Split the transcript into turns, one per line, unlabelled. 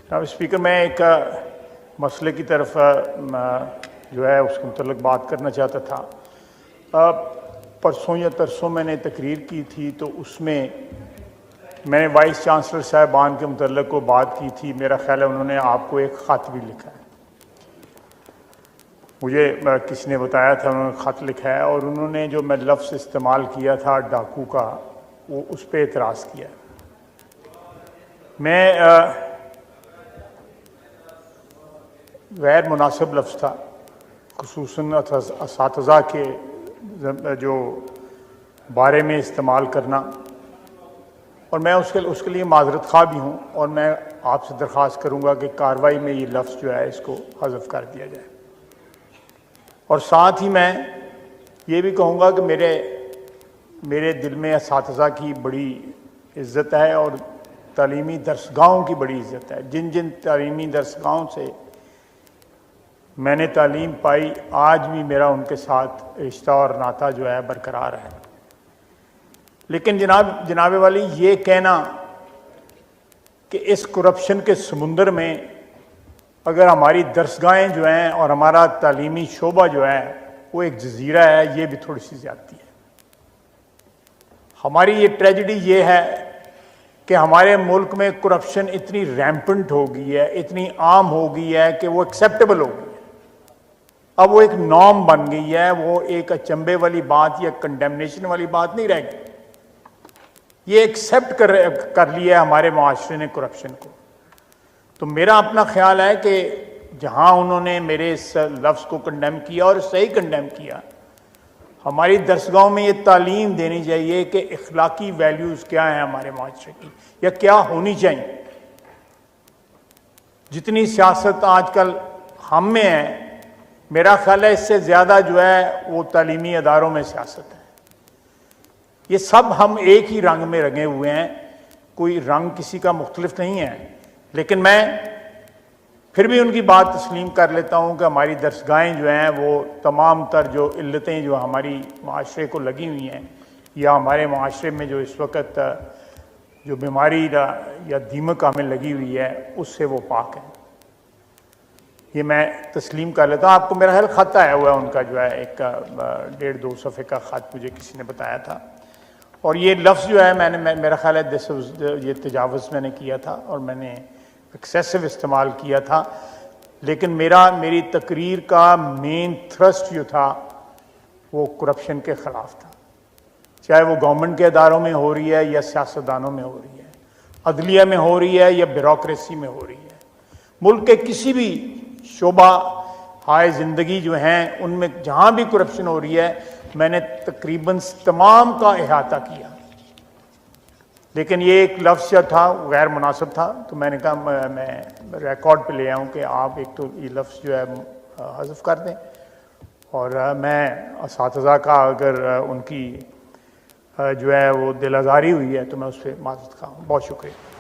جناب اسپیکر، میں ایک مسئلے کی طرف جو ہے اس کے متعلق بات کرنا چاہتا تھا۔ پرسوں یا ترسوں میں نے تقریر کی تھی تو اس میں نے وائس چانسلر صاحبان کے متعلق کو بات کی تھی۔ میرا خیال ہے انہوں نے آپ کو ایک خط بھی لکھا ہے، مجھے کسی نے بتایا تھا انہوں نے خط لکھا ہے، اور انہوں نے جو میں لفظ استعمال کیا تھا ڈاکو کا، وہ اس پہ اعتراض کیا۔ میں غیر مناسب لفظ تھا، خصوصاً اساتذہ کے جو بارے میں استعمال کرنا، اور میں اس کے لیے معذرت خواہ بھی ہوں، اور میں آپ سے درخواست کروں گا کہ کارروائی میں یہ لفظ جو ہے اس کو حذف کر دیا جائے۔ اور ساتھ ہی میں یہ بھی کہوں گا کہ میرے دل میں اساتذہ کی بڑی عزت ہے اور تعلیمی درسگاہوں کی بڑی عزت ہے۔ جن تعلیمی درسگاہوں سے میں نے تعلیم پائی، آج بھی میرا ان کے ساتھ رشتہ اور ناطہ جو ہے برقرار ہے۔ لیکن جناب والی، یہ کہنا کہ اس کرپشن کے سمندر میں اگر ہماری درسگاہیں جو ہیں اور ہمارا تعلیمی شعبہ جو ہے وہ ایک جزیرہ ہے، یہ بھی تھوڑی سی زیادتی ہے۔ ہماری یہ ٹریجڈی یہ ہے کہ ہمارے ملک میں کرپشن اتنی ریمپنٹ ہو گئی ہے، اتنی عام ہو گئی ہے کہ وہ ایکسیپٹیبل ہو گئی ہے۔ اب وہ ایک نارم بن گئی ہے، وہ ایک اچنبے والی بات یا کنڈیمنیشن والی بات نہیں رہ گئی۔ یہ ایکسیپٹ کر لیا ہے ہمارے معاشرے نے کرپشن کو۔ تو میرا اپنا خیال ہے کہ جہاں انہوں نے میرے اس لفظ کو کنڈیم کیا اور صحیح کنڈیم کیا، ہماری درسگاہوں میں یہ تعلیم دینی چاہیے کہ اخلاقی ویلیوز کیا ہیں ہمارے معاشرے کی، یا کیا ہونی چاہیے۔ جتنی سیاست آج کل ہم میں ہے، میرا خیال ہے اس سے زیادہ جو ہے وہ تعلیمی اداروں میں سیاست ہے۔ یہ سب ہم ایک ہی رنگ میں رنگے ہوئے ہیں، کوئی رنگ کسی کا مختلف نہیں ہے۔ لیکن میں پھر بھی ان کی بات تسلیم کر لیتا ہوں کہ ہماری درسگاہیں جو ہیں وہ تمام تر جو علتیں جو ہماری معاشرے کو لگی ہوئی ہیں، یا ہمارے معاشرے میں جو اس وقت جو بیماری یا دیمک ہمیں لگی ہوئی ہے، اس سے وہ پاک ہیں۔ یہ میں تسلیم کر لیتا ہوں۔ آپ کو میرا خیال خط آیا ہوا ہے ان کا، جو ہے ایک 1.5-2 صفحے کا خط مجھے کسی نے بتایا تھا، اور یہ لفظ جو ہے میرا خیال ہے یہ تجاوز میں نے کیا تھا اور میں نے ایکسیسو استعمال کیا تھا۔ لیکن میری تقریر کا مین تھرسٹ جو تھا وہ کرپشن کے خلاف تھا، چاہے وہ گورنمنٹ کے اداروں میں ہو رہی ہے یا سیاستدانوں میں ہو رہی ہے، عدلیہ میں ہو رہی ہے یا بیوروکریسی میں ہو رہی ہے۔ ملک کے کسی بھی شعبہ ہائے زندگی جو ہیں ان میں جہاں بھی کرپشن ہو رہی ہے، میں نے تقریباً تمام کا احاطہ کیا۔ لیکن یہ ایک لفظ جو تھا غیر مناسب تھا، تو میں نے کہا میں ریکارڈ پہ لے آؤں کہ آپ ایک تو یہ لفظ جو ہے حذف کر دیں، اور میں اساتذہ کا اگر ان کی جو ہے وہ دل آزاری ہوئی ہے تو میں اس پہ معذرت خواہ ہوں۔ بہت شکریہ۔